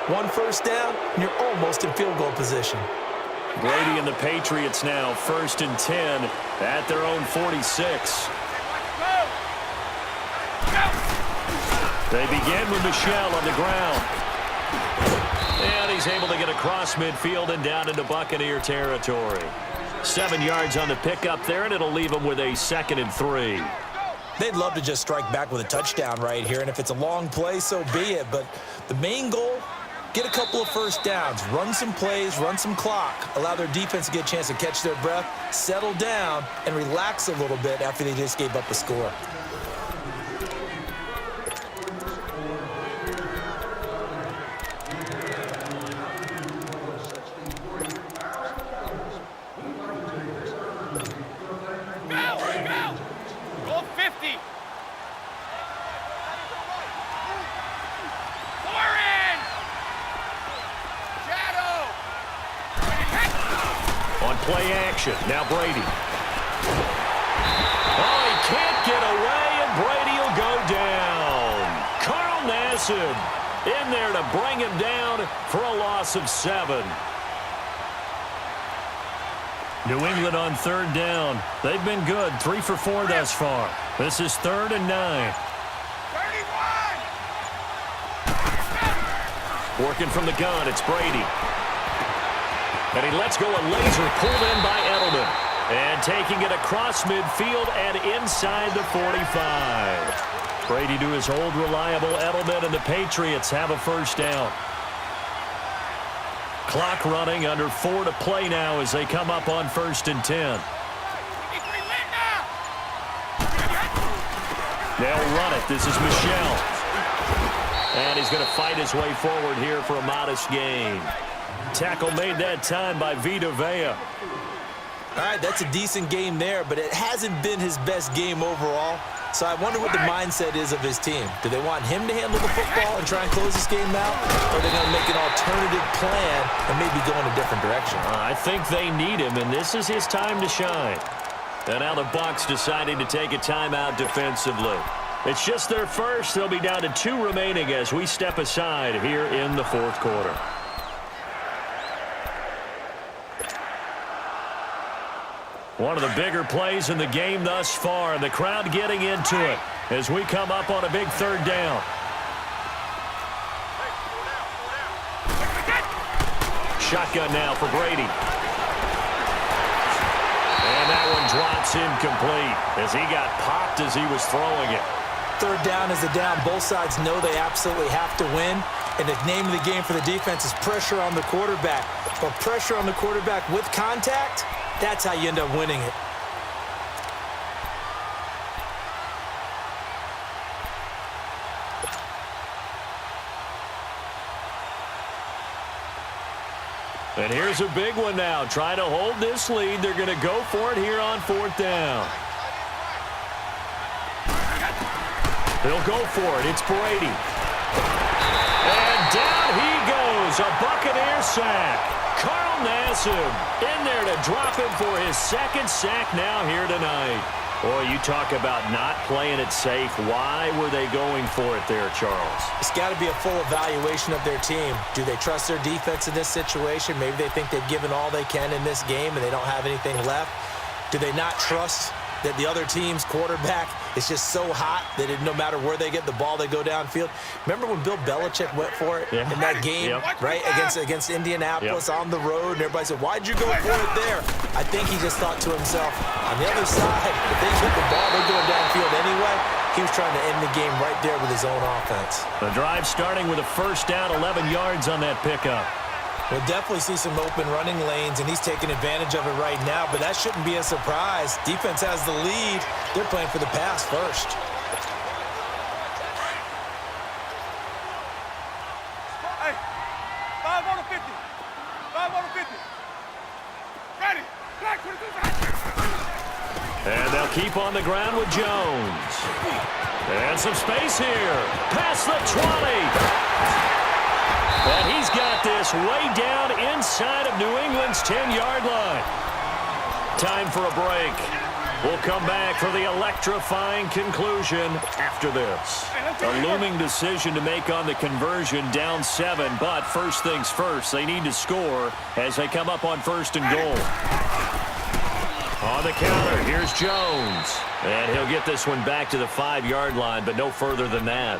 One first down, and you're almost in field goal position. Brady and the Patriots now 1st and 10 at their own 46. They begin with Michel on the ground. And he's able to get across midfield and down into Buccaneer territory. 7 yards on the pickup there, and it'll leave him with a 2nd and 3. They'd love to just strike back with a touchdown right here, and if it's a long play, so be it. But the main goal, get a couple of first downs, run some plays, run some clock, allow their defense to get a chance to catch their breath, settle down, and relax a little bit after they just gave up a score. Play action. Now Brady. Oh, he can't get away, and Brady will go down. Carl Nassib in there to bring him down for a loss of 7. New England on 3rd down. They've been good. 3 for 4 thus far. This is 3rd and 9. 31. Working from the gun, it's Brady. And he lets go a laser pulled in by Edelman. And taking it across midfield and inside the 45. Brady to his old reliable Edelman, and the Patriots have a first down. Clock running, under 4 to play now as they come up on 1st and 10. They'll run it. This is Michel. And he's going to fight his way forward here for a modest gain. Tackle made that time by Vita Vea. All right, that's a decent game there, but it hasn't been his best game overall. So I wonder what the mindset is of his team. Do they want him to handle the football and try and close this game out? Or are they going to make an alternative plan and maybe go in a different direction? I think they need him, and this is his time to shine. And now the Bucs deciding to take a timeout defensively. It's just their first. They'll be down to 2 remaining as we step aside here in the 4th quarter. One of the bigger plays in the game thus far, and the crowd getting into it as we come up on a big 3rd down. Shotgun now for Brady. And that one drops incomplete as he got popped as he was throwing it. 3rd down is a down. Both sides know they absolutely have to win. And the name of the game for the defense is pressure on the quarterback. But pressure on the quarterback with contact, that's how you end up winning it. And here's a big one now. Trying to hold this lead. They're going to go for it here on 4th down. They'll go for it. It's Brady. And down he goes. A Buccaneer sack. Carl Nassib in there to drop him for his 2nd sack now here tonight. Boy, you talk about not playing it safe. Why were they going for it there, Charles? It's got to be a full evaluation of their team. Do they trust their defense in this situation? Maybe they think they've given all they can in this game and they don't have anything left. Do they not trust that the other team's quarterback is just so hot that no matter where they get the ball, they go downfield? Remember when Bill Belichick went for it in that game, right, against Indianapolis on the road, and everybody said, why'd you go for it there? I think he just thought to himself, on the other side, if they get the ball, they're going downfield anyway. He was trying to end the game right there with his own offense. The drive starting with a first down, 11 yards on that pickup. We'll definitely see some open running lanes, and he's taking advantage of it right now, but that shouldn't be a surprise. Defense has the lead. They're playing for the pass first. Hey, 5 on the 50. 5 on the 50. Ready. Black 22. And they'll keep on the ground with Jones. And some space here. Past the 20. And he's got this way down inside of New England's 10-yard line. Time for a break. We'll come back for the electrifying conclusion after this. A looming decision to make on the conversion, down 7, but first things first, they need to score as they come up on 1st and goal. On the counter, here's Jones. And he'll get this one back to the 5-yard line, but no further than that.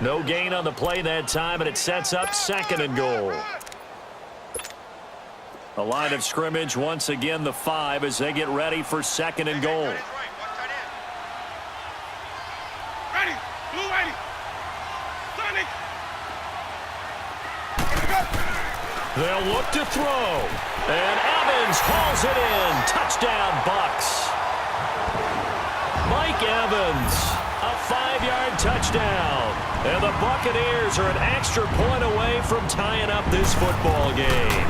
No gain on the play that time, and it sets up 2nd and goal. The line of scrimmage, once again, the 5 as they get ready for 2nd and goal. Ready, blue ready. Sonic. They'll look to throw. And Evans hauls it in. Touchdown, Bucks. Mike Evans, a 5-yard touchdown. And the Buccaneers are an extra point away from tying up this football game.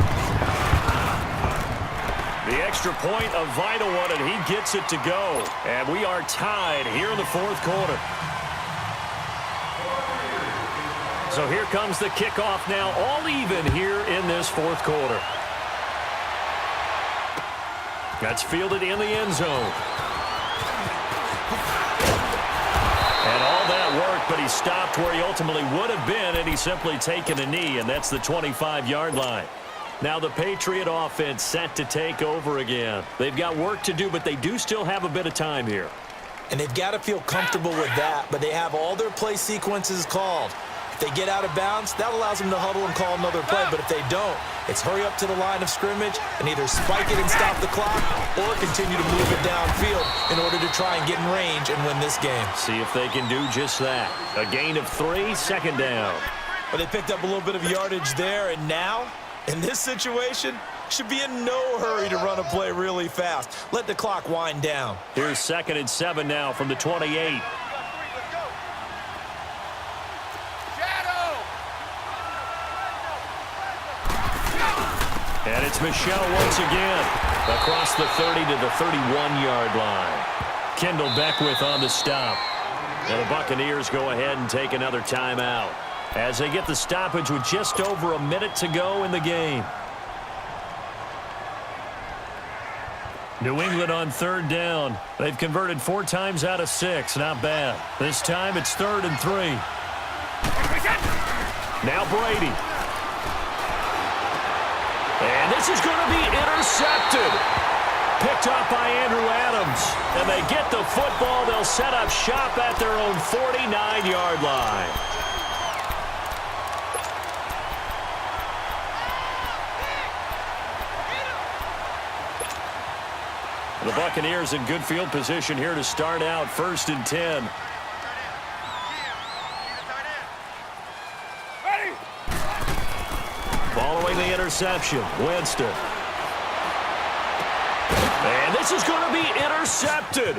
The extra point, a vital one, and he gets it to go. And we are tied here in the 4th quarter. So here comes the kickoff now, all even here in this 4th quarter. That's fielded in the end zone. And all that work, but he stopped where he ultimately would have been, and he's simply taken a knee, and that's the 25-yard line. Now the Patriot offense set to take over again. They've got work to do, but they do still have a bit of time here. And they've got to feel comfortable with that, but they have all their play sequences called. If they get out of bounds, that allows them to huddle and call another play, but if they don't, it's hurry up to the line of scrimmage and either spike it and stop the clock or continue to move it downfield in order to try and get in range and win this game. See if they can do just that. A gain of 3, 2nd down. But they picked up a little bit of yardage there, and now, in this situation, should be in no hurry to run a play really fast. Let the clock wind down. Here's 2nd and 7 now from the 28. And it's Michelle once again across the 30 to the 31-yard line. Kendall Beckwith on the stop. And the Buccaneers go ahead and take another timeout as they get the stoppage with just over a minute to go in the game. New England on 3rd down. They've converted 4 times out of 6. Not bad. This time it's 3rd and 3. Now Brady. And this is going to be intercepted. Picked off by Andrew Adams. And they get the football. They'll set up shop at their own 49-yard line. The Buccaneers in good field position here to start out 1st and 10. Following the interception, Winston. And this is going to be intercepted.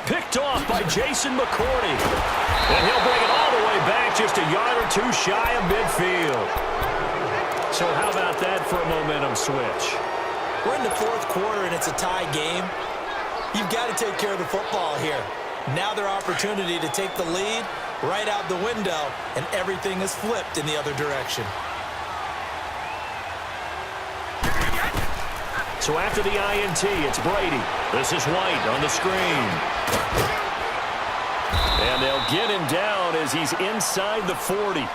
Picked off by Jason McCourty. And he'll bring it all the way back just a yard or 2 shy of midfield. So how about that for a momentum switch? We're in the 4th quarter, and it's a tie game. You've got to take care of the football here. Now their opportunity to take the lead right out the window, and everything is flipped in the other direction. So after the INT, it's Brady. This is White on the screen. And they'll get him down as he's inside the 40.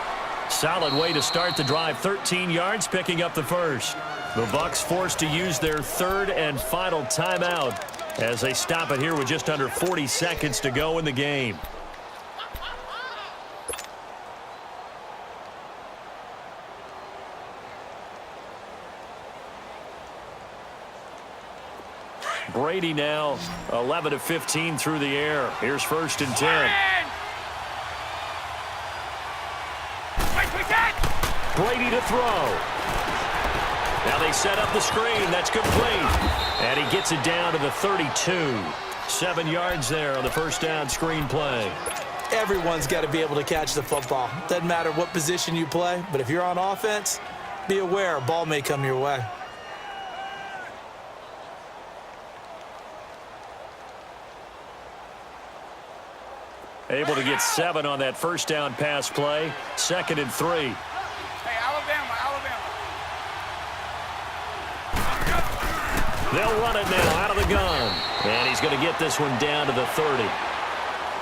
Solid way to start the drive. 13 yards, picking up the first. The Bucs forced to use their 3rd and final timeout as they stop it here with just under 40 seconds to go in the game. Brady now 11 of 15 through the air. Here's 1st and 10. Brady to throw. Now they set up the screen. That's complete. And he gets it down to the 32. 7 yards there on the 1st down screen play. Everyone's got to be able to catch the football. Doesn't matter what position you play, but if you're on offense, be aware a ball may come your way. Able to get 7 on that 1st down pass play. 2nd and 3. Hey, Alabama. They'll run it now out of the gun. And he's going to get this one down to the 30.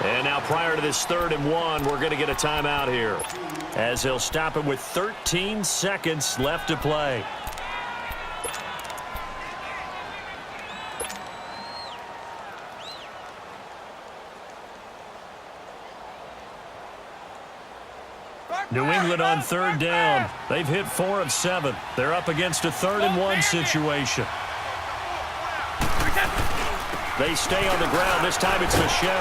And now prior to this 3rd and 1, we're going to get a timeout here, as he'll stop him with 13 seconds left to play. New England on 3rd down. They've hit 4 of 7. They're up against a 3rd and 1 situation. They stay on the ground. This time it's Michel.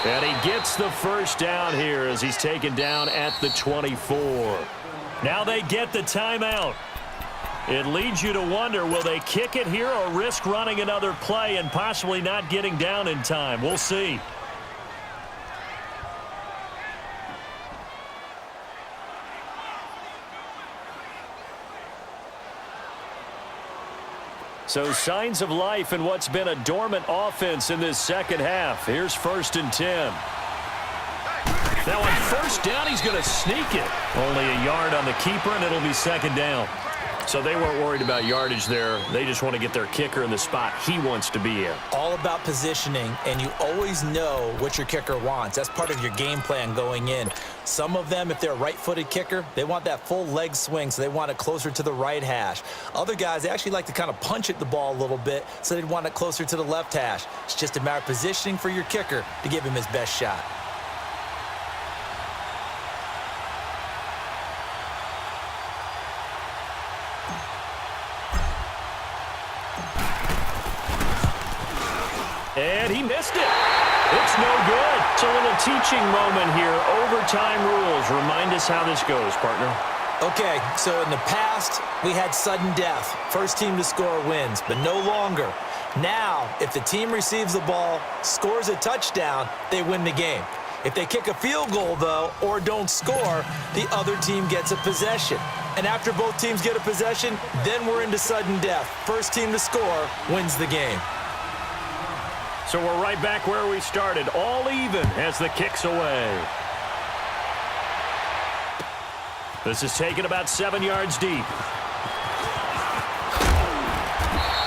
And he gets the first down here as he's taken down at the 24. Now they get the timeout. It leads you to wonder, will they kick it here or risk running another play and possibly not getting down in time? We'll see. So signs of life in what's been a dormant offense in this second half. Here's 1st and 10. Now on 1st down, he's going to sneak it. Only a yard on the keeper, and it'll be 2nd down. So they weren't worried about yardage there. They just want to get their kicker in the spot he wants to be in. All about positioning, and you always know what your kicker wants. That's part of your game plan going in. Some of them, if they're a right-footed kicker, they want that full leg swing, so they want it closer to the right hash. Other guys, they actually like to kind of punch at the ball a little bit, so they'd want it closer to the left hash. It's just a matter of positioning for your kicker to give him his best shot. And he missed it. It's no good. It's a little teaching moment here. Overtime rules. Remind us how this goes, partner. Okay, so in the past, we had sudden death. First team to score wins, but no longer. Now, if the team receives the ball, scores a touchdown, they win the game. If they kick a field goal, though, or don't score, the other team gets a possession. And after both teams get a possession, then we're into sudden death. First team to score wins the game. So we're right back where we started, all even as the kick's away. This is taken about 7 yards deep.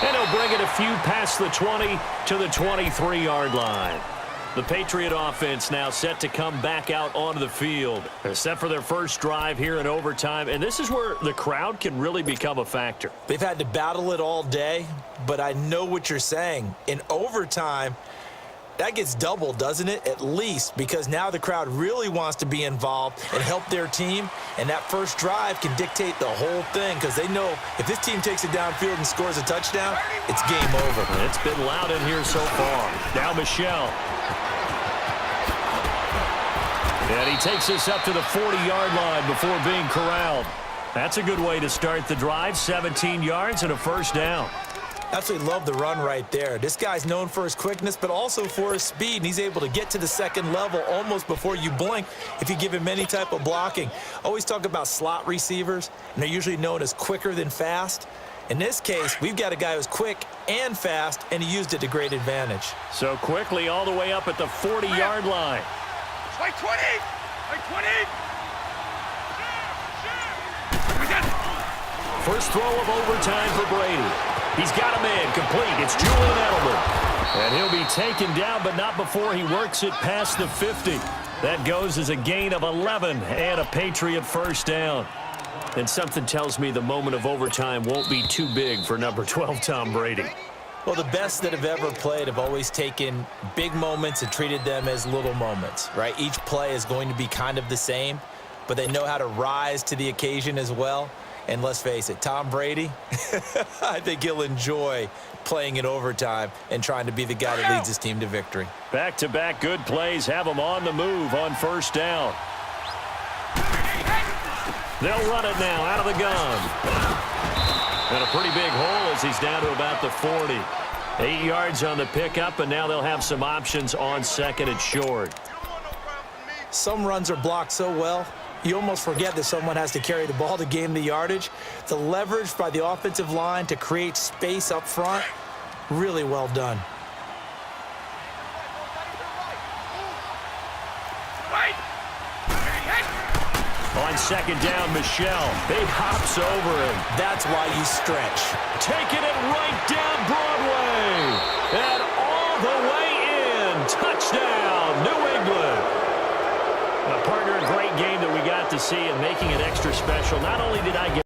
And he'll bring it a few past the 20 to the 23-yard line. The Patriot offense now set to come back out onto the field. They're set for their first drive here in overtime, and this is where the crowd can really become a factor. They've had to battle it all day, but I know what you're saying. In overtime, that gets doubled, doesn't it? At least, because now the crowd really wants to be involved and help their team, and that first drive can dictate the whole thing because they know if this team takes it downfield and scores a touchdown, it's game over. It's been loud in here so far. Now Michel. And he takes this up to the 40-yard line before being corralled. That's a good way to start the drive. 17 yards and a first down. Absolutely love the run right there. This guy's known for his quickness, but also for his speed, and he's able to get to the second level almost before you blink if you give him any type of blocking. Always talk about slot receivers, and they're usually known as quicker than fast. In this case, we've got a guy who's quick and fast, and he used it to great advantage. So quickly all the way up at the 40-yard line. Like 20! Like 20! First throw of overtime for Brady. He's got a man complete. It's Julian Edelman. And he'll be taken down, but not before he works it past the 50. That goes as a gain of 11 and a Patriot first down. And something tells me the moment of overtime won't be too big for number 12, Tom Brady. Well, the best that have ever played have always taken big moments and treated them as little moments, right? Each play is going to be kind of the same, but they know how to rise to the occasion as well. And let's face it, Tom Brady, I think he'll enjoy playing in overtime and trying to be the guy that leads his team to victory. Back-to-back good plays have him on the move on first down. They'll run it now out of the gun. And a pretty big hole as he's down to about the 40. 8 yards on the pickup, and now they'll have some options on second and short. Some runs are blocked so well, you almost forget that someone has to carry the ball to gain the yardage. The leverage by the offensive line to create space up front, really well done. On on second down, Michelle. He hops over him. That's why you stretch. Taking it right down Broadway. And all the way in. Touchdown, New England. Partner, a great game that we got to see, and making it extra special. Not only did I get